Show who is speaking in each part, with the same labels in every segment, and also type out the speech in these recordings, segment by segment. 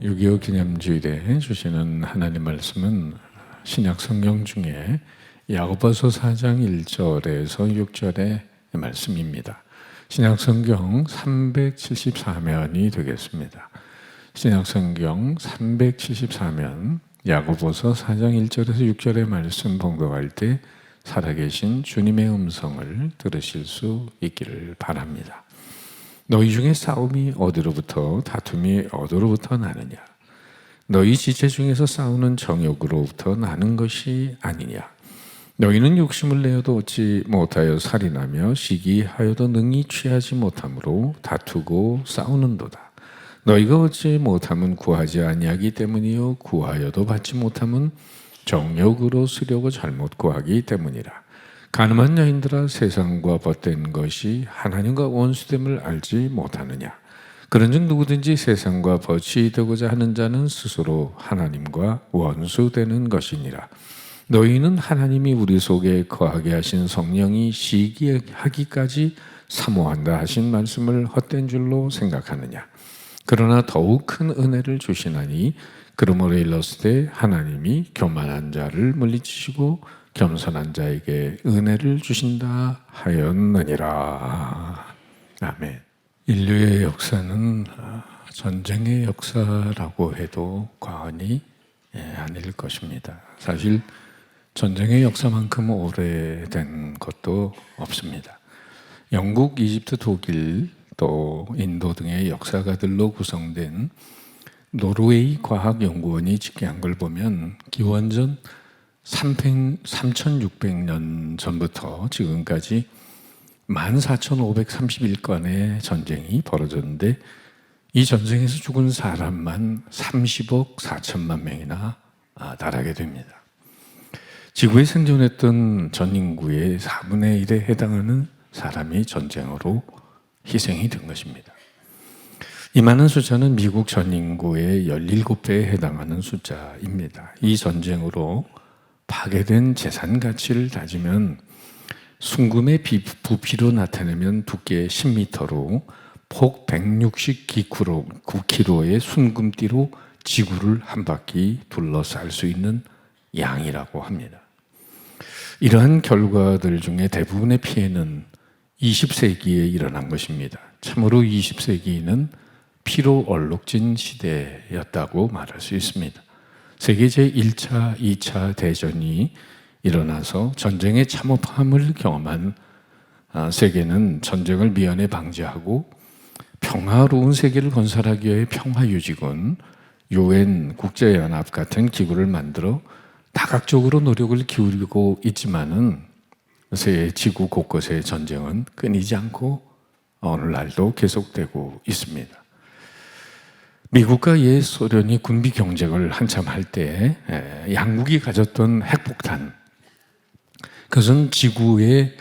Speaker 1: 6.25 기념주일에 주시는 하나님 말씀은 신약 성경 중에 야고보서 4장 1절에서 6절의 말씀입니다. 신약 성경 374면이 되겠습니다. 신약 성경 374면 야고보서 4장 1절에서 6절의 말씀 봉독할 때 살아계신 주님의 음성을 들으실 수 있기를 바랍니다. 너희 중에 싸움이 어디로부터 다툼이 어디로부터 나느냐? 너희 지체 중에서 싸우는 정욕으로부터 나는 것이 아니냐? 너희는 욕심을 내어도 얻지 못하여 살인하며 시기하여도 능히 취하지 못함으로 다투고 싸우는도다. 너희가 얻지 못함은 구하지 아니하기 때문이요 구하여도 받지 못함은 정욕으로 쓰려고 잘못 구하기 때문이라. 가늠한 여인들아, 세상과 벗된 것이 하나님과 원수됨을 알지 못하느냐? 그런즉 누구든지 세상과 벗이 되고자 하는 자는 스스로 하나님과 원수되는 것이니라. 너희는 하나님이 우리 속에 거하게 하신 성령이 시기하기까지 사모한다 하신 말씀을 헛된 줄로 생각하느냐? 그러나 더욱 큰 은혜를 주시나니 그러므로 일렀을 때 하나님이 교만한 자를 물리치시고 겸손한 자에게 은혜를 주신다 하였느니라. 아멘. 인류의 역사는 전쟁의 역사라고 해도 과언이 아닐 것입니다. 사실 전쟁의 역사만큼 오래된 것도 없습니다. 영국, 이집트, 독일, 또 인도 등의 역사가들로 구성된 노르웨이 과학연구원이 집계한 걸 보면 기원전 3600년 전부터 지금까지 14,531건의 전쟁이 벌어졌는데 이 전쟁에서 죽은 사람만 30억 4천만 명이나 달하게 됩니다. 지구에 생존했던 전 인구의 4분의 1에 해당하는 사람이 전쟁으로 희생이 된 것입니다. 이 많은 숫자는 미국 전 인구의 17배에 해당하는 숫자입니다. 이 전쟁으로 파괴된 재산 가치를 따지면 순금의 부피로 나타내면 두께 10m로 폭 169kg의 순금띠로 지구를 한 바퀴 둘러쌀 수 있는 양이라고 합니다. 이러한 결과들 중에 대부분의 피해는 20세기에 일어난 것입니다. 참으로 20세기는 피로 얼룩진 시대였다고 말할 수 있습니다. 세계 제1차, 2차 대전이 일어나서 전쟁의 참혹함을 경험한 세계는 전쟁을 미연에 방지하고 평화로운 세계를 건설하기 위해 평화유지군, UN 국제연합 같은 기구를 만들어 다각적으로 노력을 기울이고 있지만은 지구 곳곳의 전쟁은 끊이지 않고 오늘날도 계속되고 있습니다. 미국과 옛 소련이 군비 경쟁을 한참 할 때 양국이 가졌던 핵폭탄, 그것은 지구의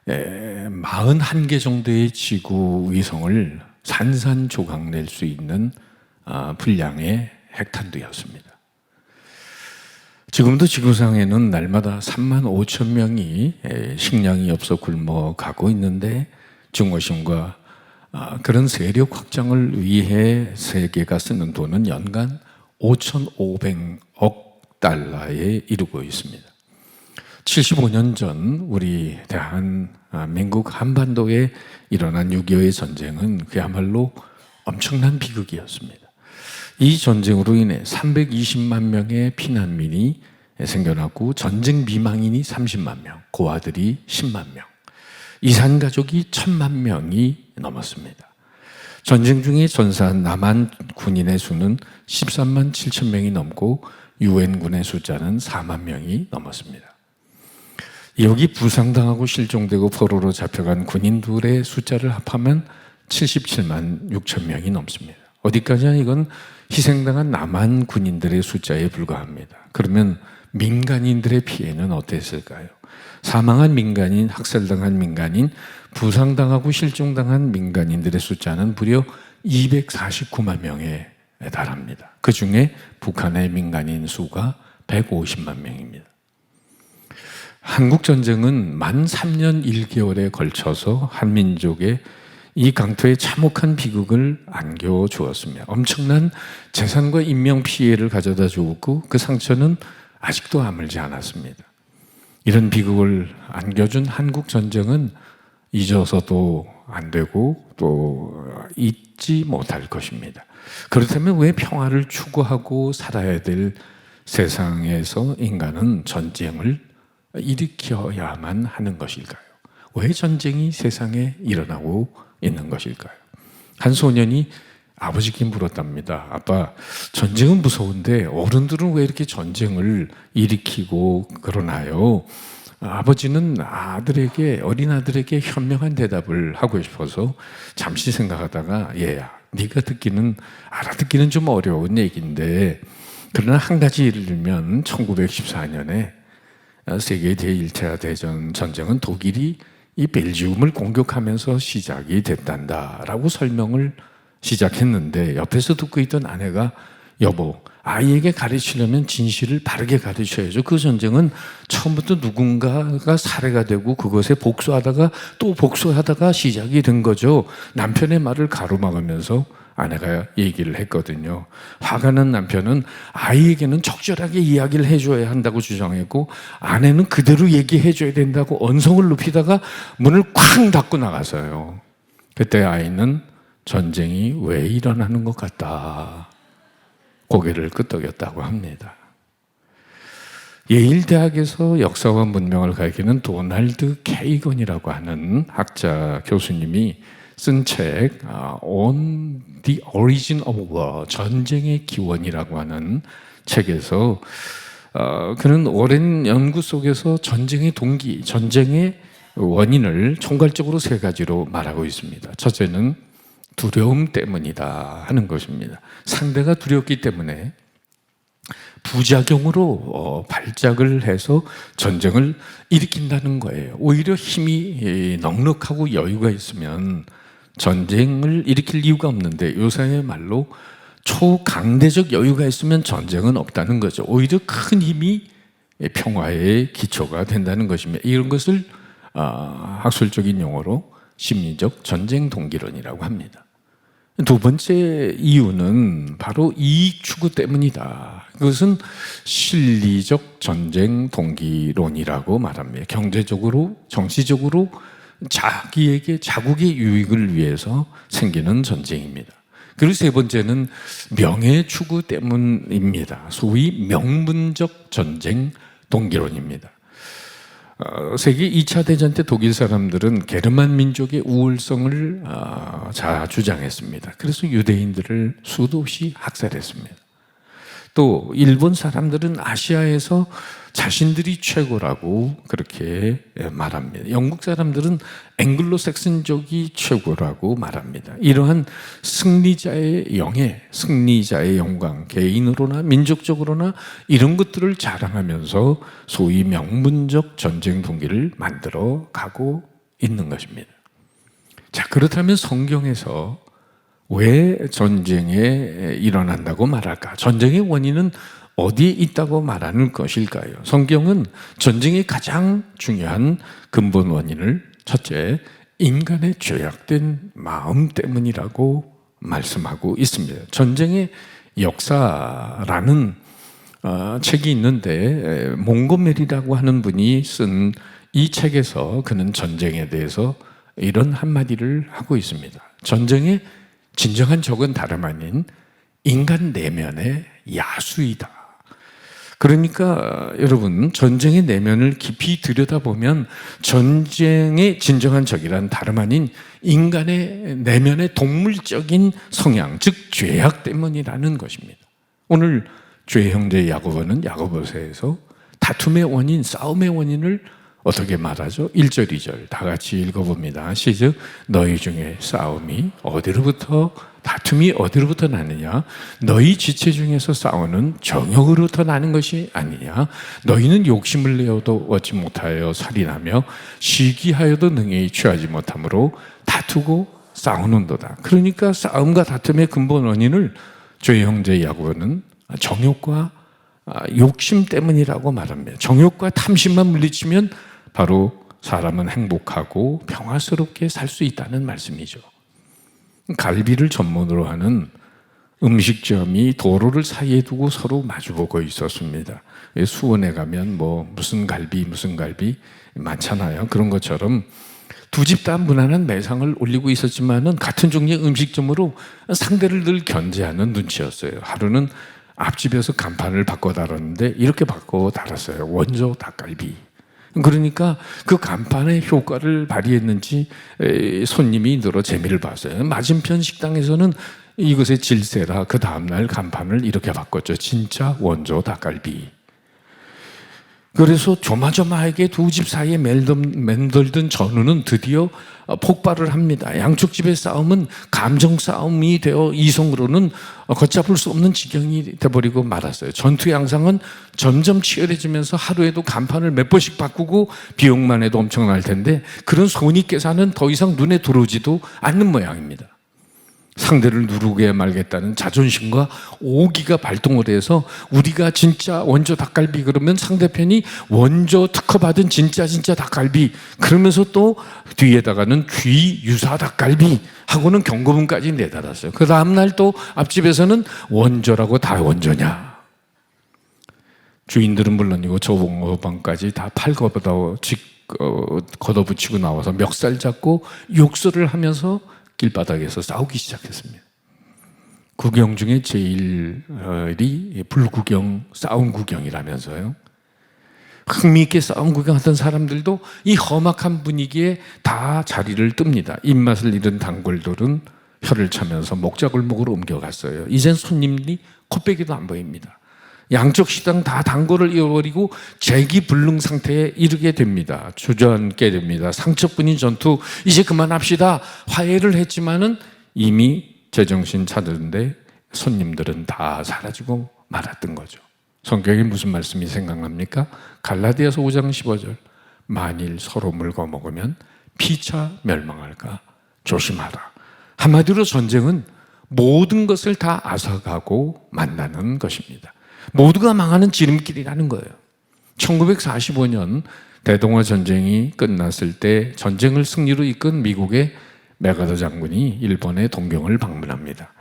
Speaker 1: 41개 정도의 지구 위성을 산산조각 낼 수 있는 분량의 핵탄두였습니다. 지금도 지구상에는 날마다 3만 5천 명이 식량이 없어 굶어가고 있는데 증오심과 그런 세력 확장을 위해 세계가 쓰는 돈은 연간 5,500억 달러에 이르고 있습니다. 75년 전 우리 대한민국 한반도에 일어난 6.25의 전쟁은 그야말로 엄청난 비극이었습니다. 이 전쟁으로 인해 320만 명의 피난민이 생겨났고 전쟁 비망인이 30만 명, 고아들이 10만 명, 이산 가족이 1,000만 명이 넘었습니다. 전쟁 중에 전사한 남한 군인의 수는 13만 7천 명이 넘고 유엔군의 숫자는 4만 명이 넘었습니다. 여기 부상당하고 실종되고 포로로 잡혀간 군인들의 숫자를 합하면 77만 6천 명이 넘습니다. 어디까지나 이건 희생당한 남한 군인들의 숫자에 불과합니다. 그러면 민간인들의 피해는 어땠을까요? 사망한 민간인, 학살당한 민간인, 부상당하고 실종당한 민간인들의 숫자는 무려 249만 명에 달합니다. 그 중에 북한의 민간인 수가 150만 명입니다. 한국전쟁은 만 3년 1개월에 걸쳐서 한민족의 이 강토에 참혹한 비극을 안겨주었으며 엄청난 재산과 인명 피해를 가져다 주었고 그 상처는 아직도 아물지 않았습니다. 이런 비극을 안겨준 한국 전쟁은 잊어서도 안 되고 또 잊지 못할 것입니다. 그렇다면 왜 평화를 추구하고 살아야 될 세상에서 인간은 전쟁을 일으켜야만 하는 것일까요? 왜 전쟁이 세상에 일어나고 있는 것일까요? 한 소년이 아버지께 물었답니다. 아빠, 전쟁은 무서운데 어른들은 왜 이렇게 전쟁을 일으키고 그러나요? 아버지는 어린 아들에게 현명한 대답을 하고 싶어서 잠시 생각하다가 얘야, 네가 알아듣기는 좀 어려운 얘기인데 그러나 한 가지 예를 들면 1914년에 세계 제1차 대전 전쟁은 독일이 이 벨지움을 공격하면서 시작이 됐단다라고 설명을 시작했는데 옆에서 듣고 있던 아내가 여보, 아이에게 가르치려면 진실을 바르게 가르쳐야죠. 그 전쟁은 처음부터 누군가가 살해가 되고 그것에 복수하다가 또 복수하다가 시작이 된 거죠. 남편의 말을 가로막으면서 아내가 얘기를 했거든요. 화가 난 남편은 아이에게는 적절하게 이야기를 해줘야 한다고 주장했고 아내는 그대로 얘기해줘야 된다고 언성을 높이다가 문을 쾅 닫고 나가서요. 그때 아이는 전쟁이 왜 일어나는 것 같다 고개를 끄덕였다고 합니다. 예일 대학에서 역사와 문명을 가르치는 도널드 케이건이라고 하는 학자 교수님이 쓴 책 On the Origin of War, 전쟁의 기원이라고 하는 책에서 그는 오랜 연구 속에서 전쟁의 동기, 전쟁의 원인을 총괄적으로 세 가지로 말하고 있습니다. 첫째는 두려움 때문이다 하는 것입니다. 상대가 두렵기 때문에 부작용으로 발작을 해서 전쟁을 일으킨다는 거예요. 오히려 힘이 넉넉하고 여유가 있으면 전쟁을 일으킬 이유가 없는데 요새의 말로 초강대적 여유가 있으면 전쟁은 없다는 거죠. 오히려 큰 힘이 평화의 기초가 된다는 것입니다. 이런 것을 학술적인 용어로 심리적 전쟁 동기론이라고 합니다. 두 번째 이유는 바로 이익 추구 때문이다. 그것은 실리적 전쟁 동기론이라고 말합니다. 경제적으로, 정치적으로 자국의 유익을 위해서 생기는 전쟁입니다. 그리고 세 번째는 명예 추구 때문입니다. 소위 명분적 전쟁 동기론입니다. 세계 2차 대전 때 독일 사람들은 게르만 민족의 우월성을 주장했습니다. 그래서 유대인들을 수도 없이 학살했습니다. 또 일본 사람들은 아시아에서 자신들이 최고라고 그렇게 말합니다. 영국 사람들은 앵글로색슨족이 최고라고 말합니다. 이러한 승리자의 영예, 승리자의 영광, 개인으로나 민족적으로나 이런 것들을 자랑하면서 소위 명분적 전쟁 동기를 만들어 가고 있는 것입니다. 자, 그렇다면 성경에서 왜 전쟁에 일어난다고 말할까? 전쟁의 원인은 어디에 있다고 말하는 것일까요? 성경은 전쟁의 가장 중요한 근본 원인을 첫째, 인간의 죄악된 마음 때문이라고 말씀하고 있습니다. 전쟁의 역사라는 책이 있는데 몽고메리라고 하는 분이 쓴 이 책에서 그는 전쟁에 대해서 이런 한마디를 하고 있습니다. 전쟁의 진정한 적은 다름 아닌 인간 내면의 야수이다. 그러니까 여러분, 전쟁의 내면을 깊이 들여다보면 전쟁의 진정한 적이란 다름 아닌 인간의 내면의 동물적인 성향, 즉 죄악 때문이라는 것입니다. 오늘 죄의 형제 야고보는 야고보서에서 다툼의 원인, 싸움의 원인을 어떻게 말하죠? 1절, 2절 다 같이 읽어봅니다. 시작. 너희 중에 다툼이 어디로부터 나느냐? 너희 지체 중에서 싸우는 정욕으로부터 나는 것이 아니냐? 너희는 욕심을 내어도 얻지 못하여 살인하며 시기하여도 능히 취하지 못하므로 다투고 싸우는도다. 그러니까 싸움과 다툼의 근본 원인을 죄의 형제 야고보는 정욕과 욕심 때문이라고 말합니다. 정욕과 탐심만 물리치면 바로 사람은 행복하고 평화스럽게 살 수 있다는 말씀이죠. 갈비를 전문으로 하는 음식점이 도로를 사이에 두고 서로 마주보고 있었습니다. 수원에 가면 뭐 무슨 갈비 많잖아요. 그런 것처럼 두 집 다 무난한 매상을 올리고 있었지만은 같은 종류의 음식점으로 상대를 늘 견제하는 눈치였어요. 하루는 앞집에서 간판을 바꿔 달았는데 이렇게 바꿔 달았어요. 원조 닭갈비. 그러니까 그 간판의 효과를 발휘했는지 손님이 늘어 재미를 봤어요. 맞은편 식당에서는 이것의 질세라 그 다음날 간판을 이렇게 바꿨죠. 진짜 원조 닭갈비. 그래서 조마조마하게 두 집 사이에 맴돌던 전우는 드디어 폭발을 합니다. 양쪽 집의 싸움은 감정 싸움이 되어 이성으로는 걷잡을 수 없는 지경이 돼버리고 말았어요. 전투 양상은 점점 치열해지면서 하루에도 간판을 몇 번씩 바꾸고 비용만 해도 엄청날 텐데 그런 손익계산은 더 이상 눈에 들어오지도 않는 모양입니다. 상대를 누르게 말겠다는 자존심과 오기가 발동을 해서 우리가 진짜 원조 닭갈비 그러면 상대편이 원조 특허받은 진짜 닭갈비 그러면서 또 뒤에다가는 귀 유사 닭갈비 하고는 경고문까지 내달았어요. 그 다음날 또 앞집에서는 원조라고 다 원조냐. 주인들은 물론이고 조봉어방까지 다 걷어붙이고 나와서 멱살 잡고 욕설을 하면서 길바닥에서 싸우기 시작했습니다. 구경 중에 제일이 불구경, 싸움 구경이라면서요. 흥미있게 싸움 구경하던 사람들도 이 험악한 분위기에 다 자리를 뜹니다. 입맛을 잃은 단골들은 혀를 차면서 목자골목으로 옮겨갔어요. 이젠 손님이 코빼기도 안 보입니다. 양쪽 식당 다 단골을 잃어버리고 재기불능 상태에 이르게 됩니다. 주저앉게 됩니다. 상처뿐인 전투 이제 그만합시다. 화해를 했지만은 이미 제정신 차리는데 손님들은 다 사라지고 말았던 거죠. 성경에 무슨 말씀이 생각납니까? 갈라디아서 5장 15절 만일 서로 물고 먹으면 피차 멸망할까 조심하라. 한마디로 전쟁은 모든 것을 다 앗아가고 만나는 것입니다. 모두가 망하는 지름길이라는 거예요. 1945년 대동아 전쟁이 끝났을 때 전쟁을 승리로 이끈 미국의 메가더 장군이 일본의 동경을 방문합니다.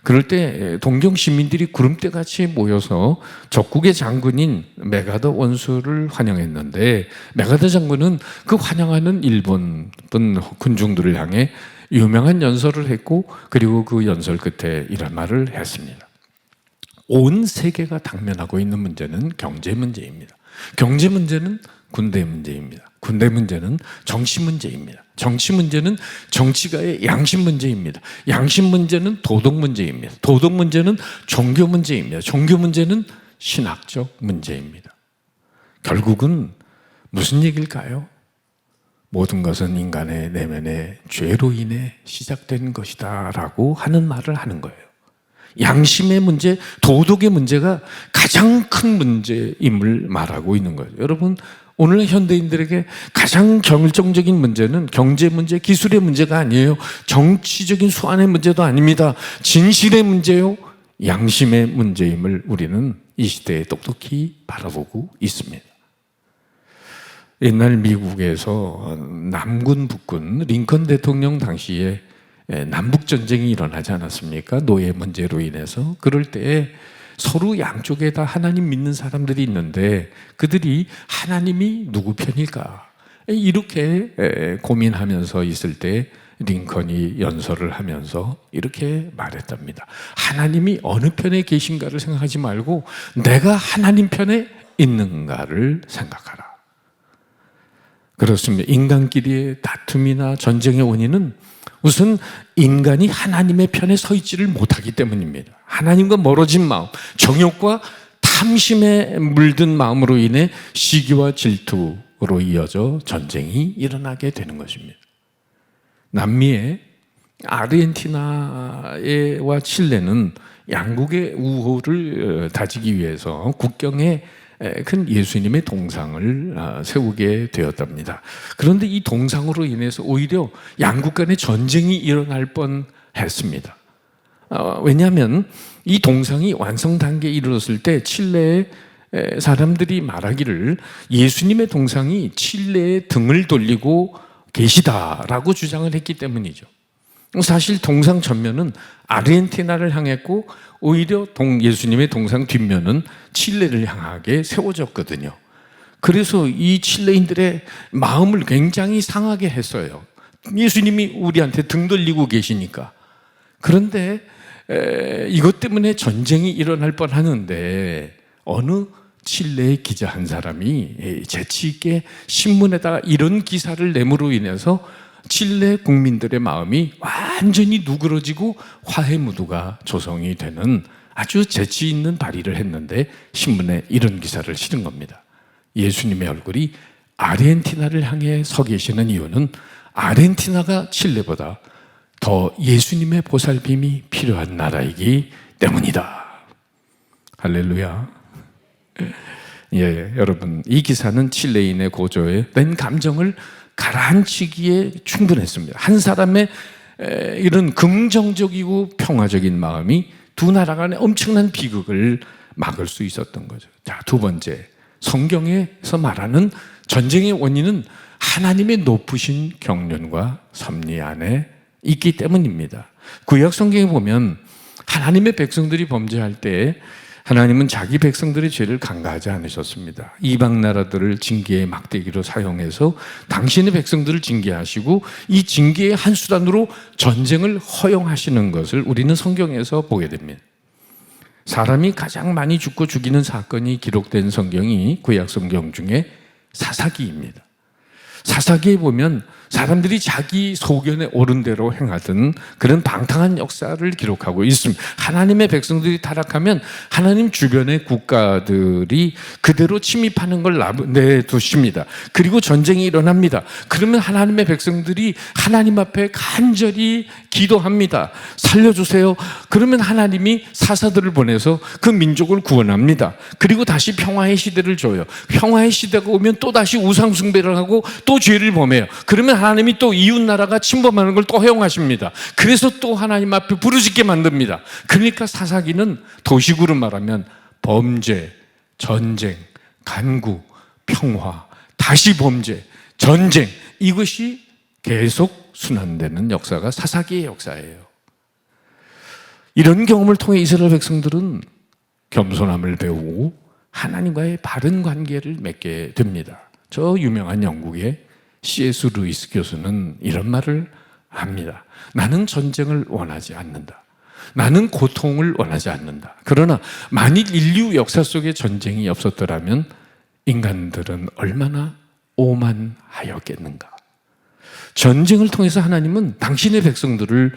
Speaker 1: 그럴 때 동경 시민들이 구름대같이 모여서 적국의 장군인 메가더 원수를 환영했는데 메가더 장군은 그 환영하는 일본 군중들을 향해 유명한 연설을 했고 그리고 그 연설 끝에 이런 말을 했습니다. 온 세계가 당면하고 있는 문제는 경제 문제입니다. 경제 문제는 군대 문제입니다. 군대 문제는 정치 문제입니다. 정치 문제는 정치가의 양심 문제입니다. 양심 문제는 도덕 문제입니다. 도덕 문제는 종교 문제입니다. 종교 문제는 신학적 문제입니다. 결국은 무슨 얘기일까요? 모든 것은 인간의 내면의 죄로 인해 시작된 것이다 라고 하는 말을 하는 거예요. 양심의 문제, 도덕의 문제가 가장 큰 문제임을 말하고 있는 거예요. 여러분, 오늘 현대인들에게 가장 결정적인 문제는 경제 문제, 기술의 문제가 아니에요. 정치적인 수완의 문제도 아닙니다. 진실의 문제요, 양심의 문제임을 우리는 이 시대에 똑똑히 바라보고 있습니다. 옛날 미국에서 남군, 북군, 링컨 대통령 당시에 남북전쟁이 일어나지 않았습니까? 노예 문제로 인해서. 그럴 때 서로 양쪽에 다 하나님 믿는 사람들이 있는데 그들이 하나님이 누구 편일까? 이렇게 고민하면서 있을 때 링컨이 연설을 하면서 이렇게 말했답니다. 하나님이 어느 편에 계신가를 생각하지 말고 내가 하나님 편에 있는가를 생각하라. 그렇습니다. 인간끼리의 다툼이나 전쟁의 원인은 우선 인간이 하나님의 편에 서 있지를 못하기 때문입니다. 하나님과 멀어진 마음, 정욕과 탐심에 물든 마음으로 인해 시기와 질투로 이어져 전쟁이 일어나게 되는 것입니다. 남미의 아르헨티나와 칠레는 양국의 우호를 다지기 위해서 국경에 큰 예수님의 동상을 세우게 되었답니다. 그런데 이 동상으로 인해서 오히려 양국 간의 전쟁이 일어날 뻔했습니다. 왜냐하면 이 동상이 완성 단계에 이르렀을 때 칠레의 사람들이 말하기를 예수님의 동상이 칠레의 등을 돌리고 계시다라고 주장을 했기 때문이죠. 사실 동상 전면은 아르헨티나를 향했고 오히려 예수님의 동상 뒷면은 칠레를 향하게 세워졌거든요. 그래서 이 칠레인들의 마음을 굉장히 상하게 했어요. 예수님이 우리한테 등 돌리고 계시니까. 그런데 이것 때문에 전쟁이 일어날 뻔하는데 어느 칠레의 기자 한 사람이 재치 있게 신문에다가 이런 기사를 내므로 인해서 칠레 국민들의 마음이 완전히 누그러지고 화해 무드가 조성이 되는 아주 재치 있는 발의를 했는데 신문에 이런 기사를 실은 겁니다. 예수님의 얼굴이 아르헨티나를 향해 서 계시는 이유는 아르헨티나가 칠레보다 더 예수님의 보살핌이 필요한 나라이기 때문이다. 할렐루야. 예, 여러분, 이 기사는 칠레인의 고조에 된 감정을 가라앉히기에 충분했습니다. 한 사람의 이런 긍정적이고 평화적인 마음이 두 나라 간의 엄청난 비극을 막을 수 있었던 거죠. 자, 두 번째, 성경에서 말하는 전쟁의 원인은 하나님의 높으신 경륜과 섭리 안에 있기 때문입니다. 구약 성경에 보면 하나님의 백성들이 범죄할 때 하나님은 자기 백성들의 죄를 간과하지 않으셨습니다. 이방 나라들을 징계의 막대기로 사용해서 당신의 백성들을 징계하시고 이 징계의 한 수단으로 전쟁을 허용하시는 것을 우리는 성경에서 보게 됩니다. 사람이 가장 많이 죽고 죽이는 사건이 기록된 성경이 구약 성경 중에 사사기입니다. 사사기에 보면 사람들이 자기 소견에 옳은 대로 행하던 그런 방탕한 역사를 기록하고 있습니다. 하나님의 백성들이 타락하면 하나님 주변의 국가들이 그대로 침입하는 걸 내두십니다. 그리고 전쟁이 일어납니다. 그러면 하나님의 백성들이 하나님 앞에 간절히 기도합니다. 살려주세요. 그러면 하나님이 사사들을 보내서 그 민족을 구원합니다. 그리고 다시 평화의 시대를 줘요. 평화의 시대가 오면 또 다시 우상 숭배를 하고 또 죄를 범해요. 그러면 하나님이 또 이웃 나라가 침범하는 걸 또 허용하십니다. 그래서 또 하나님 앞에 부르짖게 만듭니다. 그러니까 사사기는 도식으로 말하면 범죄, 전쟁, 간구, 평화, 다시 범죄, 전쟁, 이것이 계속 순환되는 역사가 사사기의 역사예요. 이런 경험을 통해 이스라엘 백성들은 겸손함을 배우고 하나님과의 바른 관계를 맺게 됩니다. 저 유명한 영국의 C.S. 루이스 교수는 이런 말을 합니다. 나는 전쟁을 원하지 않는다. 나는 고통을 원하지 않는다. 그러나 만일 인류 역사 속에 전쟁이 없었더라면 인간들은 얼마나 오만하였겠는가. 전쟁을 통해서 하나님은 당신의 백성들을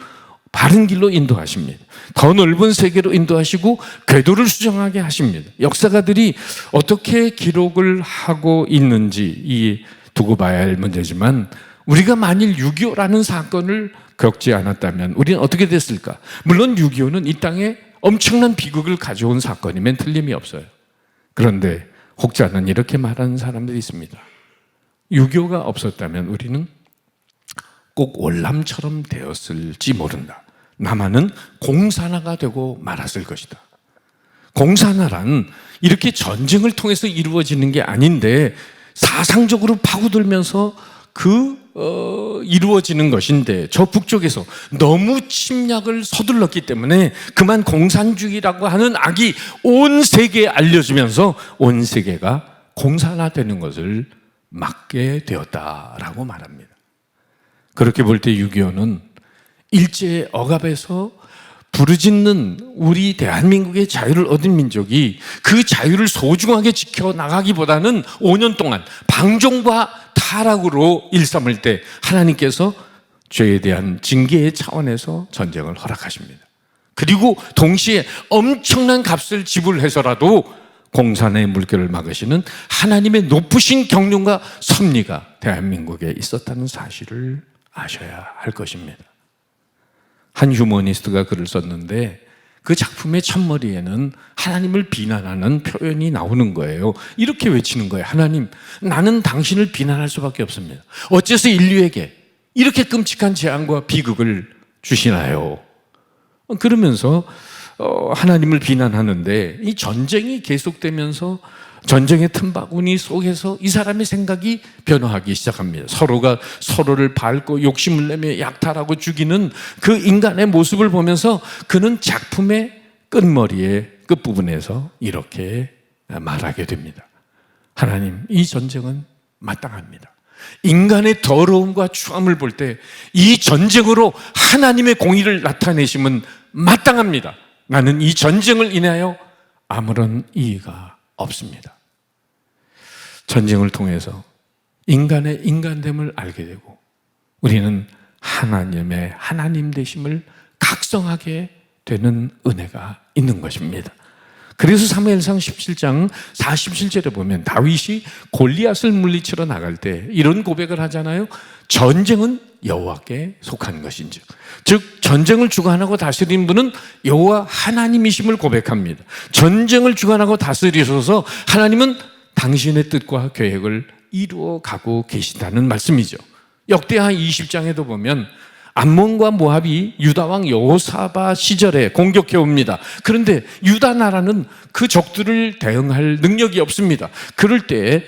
Speaker 1: 바른 길로 인도하십니다. 더 넓은 세계로 인도하시고 궤도를 수정하게 하십니다. 역사가들이 어떻게 기록을 하고 있는지 두고 봐야 할 문제지만 우리가 만일 6.25라는 사건을 겪지 않았다면 우리는 어떻게 됐을까? 물론 6.25는 이 땅에 엄청난 비극을 가져온 사건이면 틀림이 없어요. 그런데 혹자는 이렇게 말하는 사람들이 있습니다. 6.25가 없었다면 우리는 꼭 월남처럼 되었을지 모른다. 남한은 공산화가 되고 말았을 것이다. 공산화란 이렇게 전쟁을 통해서 이루어지는 게 아닌데 사상적으로 파고들면서 이루어지는 것인데 저 북쪽에서 너무 침략을 서둘렀기 때문에 그만 공산주의라고 하는 악이 온 세계에 알려지면서 온 세계가 공산화되는 것을 막게 되었다라고 말합니다. 그렇게 볼 때 6.25는 일제의 억압에서 부르짖는 우리 대한민국의 자유를 얻은 민족이 그 자유를 소중하게 지켜나가기보다는 5년 동안 방종과 타락으로 일삼을 때 하나님께서 죄에 대한 징계의 차원에서 전쟁을 허락하십니다. 그리고 동시에 엄청난 값을 지불해서라도 공산의 물결을 막으시는 하나님의 높으신 경륜과 섭리가 대한민국에 있었다는 사실을 아셔야 할 것입니다. 한 휴머니스트가 글을 썼는데 그 작품의 첫머리에는 하나님을 비난하는 표현이 나오는 거예요. 이렇게 외치는 거예요. 하나님, 나는 당신을 비난할 수밖에 없습니다. 어째서 인류에게 이렇게 끔찍한 재앙과 비극을 주시나요? 그러면서 하나님을 비난하는데 이 전쟁이 계속되면서 전쟁의 틈바구니 속에서 이 사람의 생각이 변화하기 시작합니다. 서로가 서로를 밟고 욕심을 내며 약탈하고 죽이는 그 인간의 모습을 보면서 그는 작품의 끝머리의 끝부분에서 이렇게 말하게 됩니다. 하나님, 이 전쟁은 마땅합니다. 인간의 더러움과 추함을 볼 때 이 전쟁으로 하나님의 공의를 나타내심은 마땅합니다. 나는 이 전쟁을 인하여 아무런 이의가 없습니다. 전쟁을 통해서 인간의 인간됨을 알게 되고 우리는 하나님의 하나님 되심을 각성하게 되는 은혜가 있는 것입니다. 그래서 사무엘상 17장 47절에 보면 다윗이 골리앗을 물리치러 나갈 때 이런 고백을 하잖아요. 전쟁은 여호와께 속한 것인즉, 즉 전쟁을 주관하고 다스리는 분은 여호와 하나님이심을 고백합니다. 전쟁을 주관하고 다스리셔서 하나님은 당신의 뜻과 계획을 이루어 가고 계시다는 말씀이죠. 역대하 20장에도 보면 암몬과 모압이 유다 왕 여호사밧 시절에 공격해 옵니다. 그런데 유다 나라는 그 적들을 대응할 능력이 없습니다. 그럴 때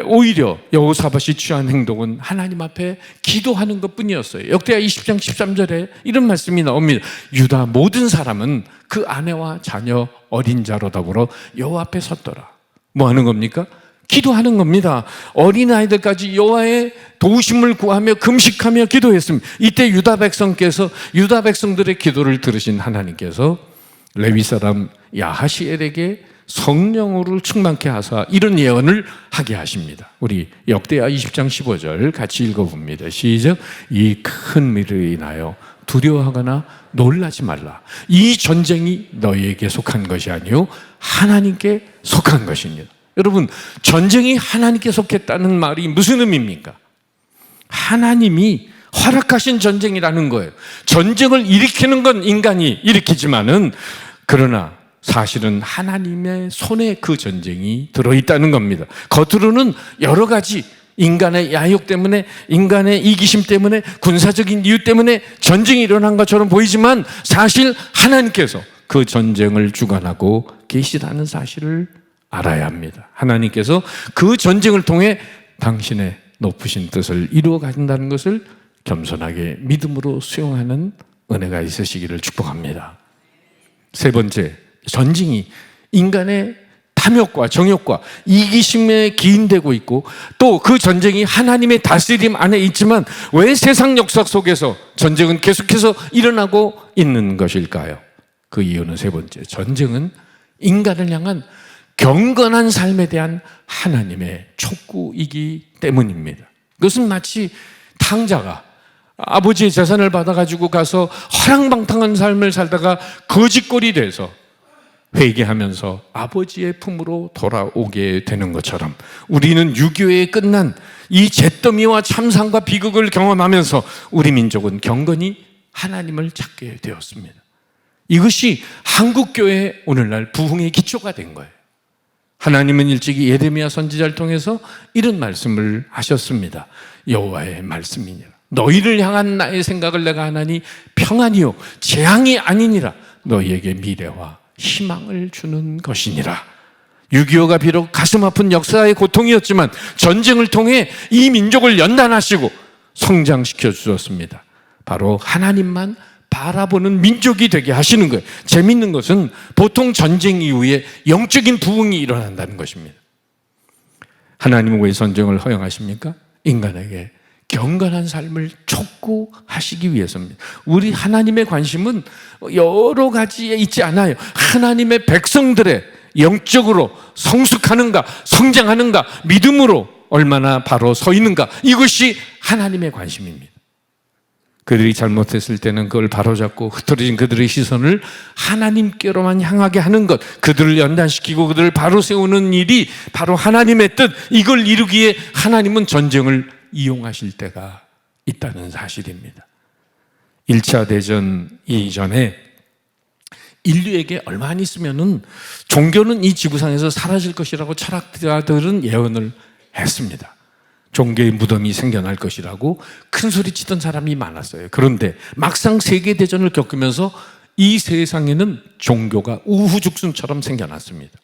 Speaker 1: 오히려 여호사밧이 취한 행동은 하나님 앞에 기도하는 것뿐이었어요. 역대하 20장 13절에 이런 말씀이 나옵니다. 유다 모든 사람은 그 아내와 자녀 어린 자로 더불어 여호와 앞에 섰더라. 뭐 하는 겁니까? 기도하는 겁니다. 어린아이들까지 여호와의 도우심을 구하며 금식하며 기도했습니다. 이때 유다 백성들의 기도를 들으신 하나님께서 레위 사람 야하시엘에게 성령으로 충만케 하사 이런 예언을 하게 하십니다. 우리 역대하 20장 15절 같이 읽어봅니다. 시작. 이 큰 일을 인하여 두려워하거나 놀라지 말라. 이 전쟁이 너희에게 속한 것이 아니요 하나님께 속한 것입니다. 여러분, 전쟁이 하나님께 속했다는 말이 무슨 의미입니까? 하나님이 허락하신 전쟁이라는 거예요. 전쟁을 일으키는 건 인간이 일으키지만은 그러나 사실은 하나님의 손에 그 전쟁이 들어있다는 겁니다. 겉으로는 여러 가지 인간의 야욕 때문에, 인간의 이기심 때문에, 군사적인 이유 때문에 전쟁이 일어난 것처럼 보이지만 사실 하나님께서 그 전쟁을 주관하고 계시다는 사실을 알아야 합니다. 하나님께서 그 전쟁을 통해 당신의 높으신 뜻을 이루어 가신다는 것을 겸손하게 믿음으로 수용하는 은혜가 있으시기를 축복합니다. 세 번째, 전쟁이 인간의 탐욕과 정욕과 이기심에 기인되고 있고 또 그 전쟁이 하나님의 다스림 안에 있지만 왜 세상 역사 속에서 전쟁은 계속해서 일어나고 있는 것일까요? 그 이유는 세 번째, 전쟁은 인간을 향한 경건한 삶에 대한 하나님의 촉구이기 때문입니다. 그것은 마치 탕자가 아버지의 재산을 받아가지고 가서 허랑방탕한 삶을 살다가 거지꼴이 돼서 회개하면서 아버지의 품으로 돌아오게 되는 것처럼 우리는 유교에 끝난 이 잿더미와 참상과 비극을 경험하면서 우리 민족은 경건히 하나님을 찾게 되었습니다. 이것이 한국교회의 오늘날 부흥의 기초가 된 거예요. 하나님은 일찍이 예레미야 선지자를 통해서 이런 말씀을 하셨습니다. 여호와의 말씀이니라. 너희를 향한 나의 생각을 내가 하나니 평안이요 재앙이 아니니라. 너희에게 미래와 희망을 주는 것이니라. 6.25가 비록 가슴 아픈 역사의 고통이었지만 전쟁을 통해 이 민족을 연단하시고 성장시켜 주셨습니다. 바로 하나님만 바라보는 민족이 되게 하시는 거예요. 재밌는 것은 보통 전쟁 이후에 영적인 부흥이 일어난다는 것입니다. 하나님은 왜 전쟁을 허용하십니까? 인간에게 경건한 삶을 촉구하시기 위해서입니다. 우리 하나님의 관심은 여러 가지에 있지 않아요. 하나님의 백성들의 영적으로 성숙하는가, 성장하는가, 믿음으로 얼마나 바로 서 있는가, 이것이 하나님의 관심입니다. 그들이 잘못했을 때는 그걸 바로잡고 흐트러진 그들의 시선을 하나님께로만 향하게 하는 것, 그들을 연단시키고 그들을 바로 세우는 일이 바로 하나님의 뜻, 이걸 이루기에 하나님은 전쟁을 이용하실 때가 있다는 사실입니다. 1차 대전 이전에 인류에게 얼마 안 있으면은 종교는 이 지구상에서 사라질 것이라고 철학자들은 예언을 했습니다. 종교의 무덤이 생겨날 것이라고 큰 소리 치던 사람이 많았어요. 그런데 막상 세계대전을 겪으면서 이 세상에는 종교가 우후죽순처럼 생겨났습니다.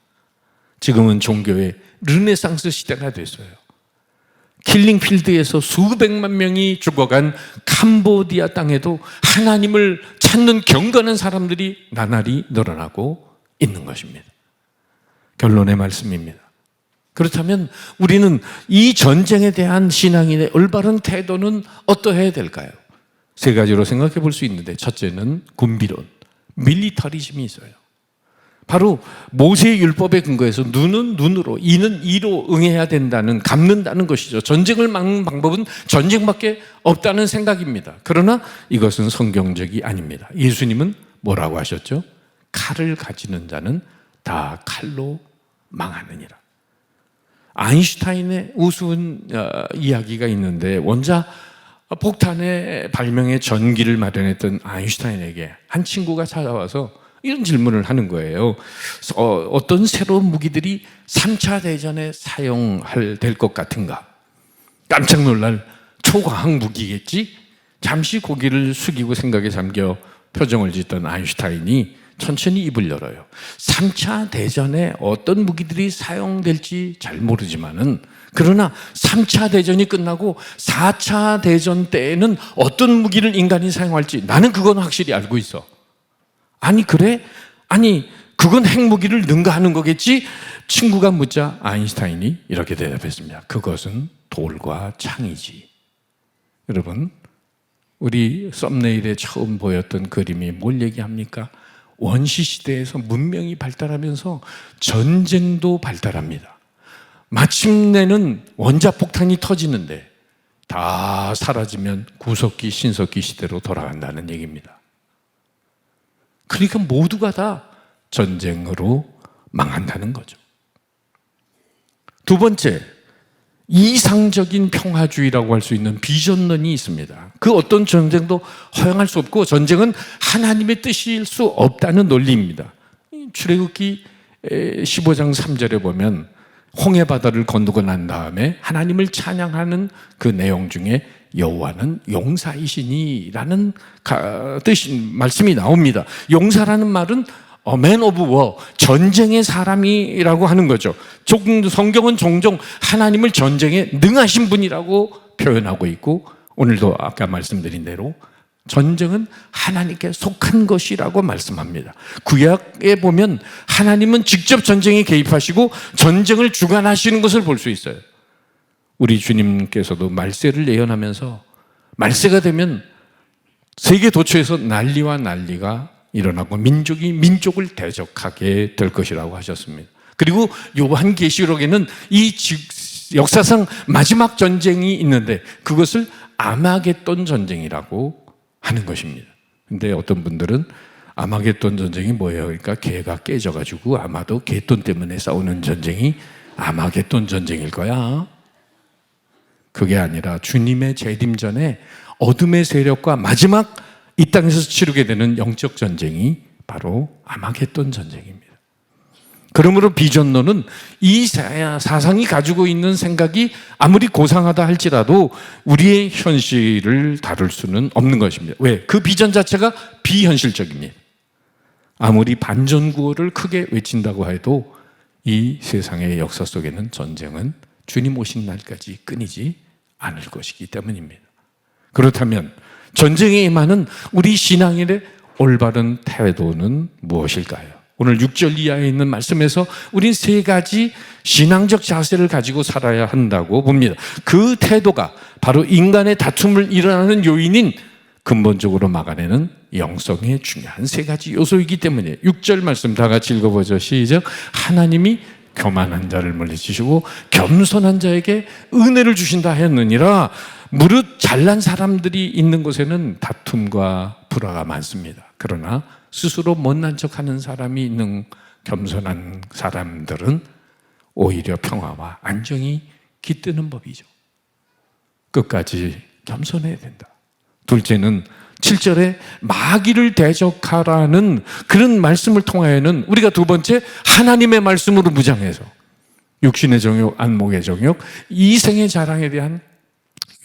Speaker 1: 지금은 종교의 르네상스 시대가 됐어요. 킬링필드에서 수백만 명이 죽어간 캄보디아 땅에도 하나님을 찾는 경건한 사람들이 나날이 늘어나고 있는 것입니다. 결론의 말씀입니다. 그렇다면 우리는 이 전쟁에 대한 신앙인의 올바른 태도는 어떠해야 될까요? 세 가지로 생각해 볼 수 있는데, 첫째는 군비론, 밀리터리즘이 있어요. 바로 모세의 율법에 근거해서 눈은 눈으로, 이는 이로 응해야 된다는, 갚는다는 것이죠. 전쟁을 막는 방법은 전쟁밖에 없다는 생각입니다. 그러나 이것은 성경적이 아닙니다. 예수님은 뭐라고 하셨죠? 칼을 가지는 자는 다 칼로 망하느니라. 아인슈타인의 우스운 이야기가 있는데, 원자 폭탄의 발명의 전기를 마련했던 아인슈타인에게 한 친구가 찾아와서 이런 질문을 하는 거예요. 어떤 새로운 무기들이 3차 대전에 될 것 같은가? 깜짝 놀랄 초과학 무기겠지? 잠시 고개를 숙이고 생각에 잠겨 표정을 짓던 아인슈타인이 천천히 입을 열어요. 3차 대전에 어떤 무기들이 사용될지 잘 모르지만은, 그러나 3차 대전이 끝나고 4차 대전 때에는 어떤 무기를 인간이 사용할지 나는 그건 확실히 알고 있어. 아니 그래? 아니 그건 핵무기를 능가하는 거겠지? 친구가 묻자 아인슈타인이 이렇게 대답했습니다. 그것은 돌과 창이지. 여러분, 우리 썸네일에 처음 보였던 그림이 뭘 얘기합니까? 원시시대에서 문명이 발달하면서 전쟁도 발달합니다. 마침내는 원자폭탄이 터지는데 다 사라지면 구석기, 신석기 시대로 돌아간다는 얘기입니다. 그러니까 모두가 다 전쟁으로 망한다는 거죠. 두 번째, 이상적인 평화주의라고 할 수 있는 비전론이 있습니다. 그 어떤 전쟁도 허용할 수 없고 전쟁은 하나님의 뜻일 수 없다는 논리입니다. 출애굽기 15장 3절에 보면 홍해 바다를 건너고 난 다음에 하나님을 찬양하는 그 내용 중에 여호와는 용사이시니라는 말씀이 나옵니다. 용사라는 말은 Man of War, 전쟁의 사람이라고 하는 거죠. 성경은 종종 하나님을 전쟁에 능하신 분이라고 표현하고 있고, 오늘도 아까 말씀드린 대로 전쟁은 하나님께 속한 것이라고 말씀합니다. 구약에 보면 하나님은 직접 전쟁에 개입하시고 전쟁을 주관하시는 것을 볼 수 있어요. 우리 주님께서도 말세를 예언하면서 말세가 되면 세계 도처에서 난리가 일어나고 민족이 민족을 대적하게 될 것이라고 하셨습니다. 그리고 요한계시록에는 이 역사상 마지막 전쟁이 있는데 그것을 아마겟돈 전쟁이라고 하는 것입니다. 근데 어떤 분들은 아마겟돈 전쟁이 뭐예요? 그러니까 개가 깨져가지고 아마도 개돈 때문에 싸우는 전쟁이 아마겟돈 전쟁일 거야. 그게 아니라 주님의 재림 전에 어둠의 세력과 마지막 이 땅에서 치르게 되는 영적 전쟁이 바로 아마겟돈 전쟁입니다. 그러므로 비전론은 이 사상이 가지고 있는 생각이 아무리 고상하다 할지라도 우리의 현실을 다룰 수는 없는 것입니다. 왜? 그 비전 자체가 비현실적입니다. 아무리 반전구호를 크게 외친다고 해도 이 세상의 역사 속에는 전쟁은 주님 오신 날까지 끊이지 않을 것이기 때문입니다. 그렇다면 전쟁에 임하는 우리 신앙인의 올바른 태도는 무엇일까요? 오늘 6절 이하에 있는 말씀에서 우린 세 가지 신앙적 자세를 가지고 살아야 한다고 봅니다. 그 태도가 바로 인간의 다툼을 일어나는 요인인 근본적으로 막아내는 영성의 중요한 세 가지 요소이기 때문에 6절 말씀 다 같이 읽어보죠. 시작. 하나님이 교만한 자를 물리치시고 겸손한 자에게 은혜를 주신다 했느니라. 무릇 잘난 사람들이 있는 곳에는 다툼과 불화가 많습니다. 그러나 스스로 못난 척하는 사람이 있는 겸손한 사람들은 오히려 평화와 안정이 깃드는 법이죠. 끝까지 겸손해야 된다. 둘째는 7절에 마귀를 대적하라는 그런 말씀을 통하여는 우리가 두 번째 하나님의 말씀으로 무장해서 육신의 정욕, 안목의 정욕, 이생의 자랑에 대한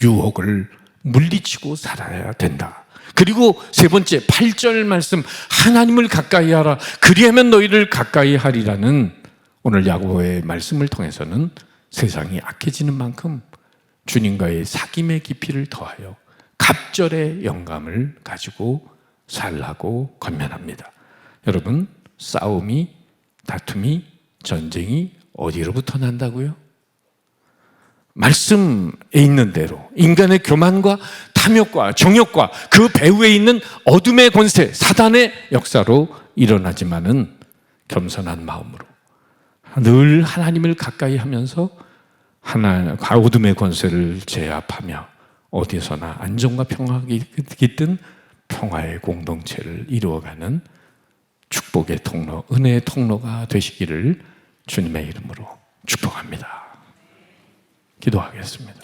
Speaker 1: 유혹을 물리치고 살아야 된다. 그리고 세 번째 8절 말씀 하나님을 가까이 하라. 그리하면 너희를 가까이 하리라는 오늘 야고보의 말씀을 통해서는 세상이 악해지는 만큼 주님과의 사귐의 깊이를 더하여 갑절의 영감을 가지고 살라고 권면합니다. 여러분, 싸움이, 다툼이, 전쟁이 어디로부터 난다고요? 말씀에 있는 대로 인간의 교만과 탐욕과 정욕과 그 배후에 있는 어둠의 권세, 사단의 역사로 일어나지만은 겸손한 마음으로 늘 하나님을 가까이 하면서 어둠의 권세를 제압하며 어디서나 안정과 평화가 깃든 평화의 공동체를 이루어가는 축복의 통로, 은혜의 통로가 되시기를 주님의 이름으로 축복합니다. 기도하겠습니다.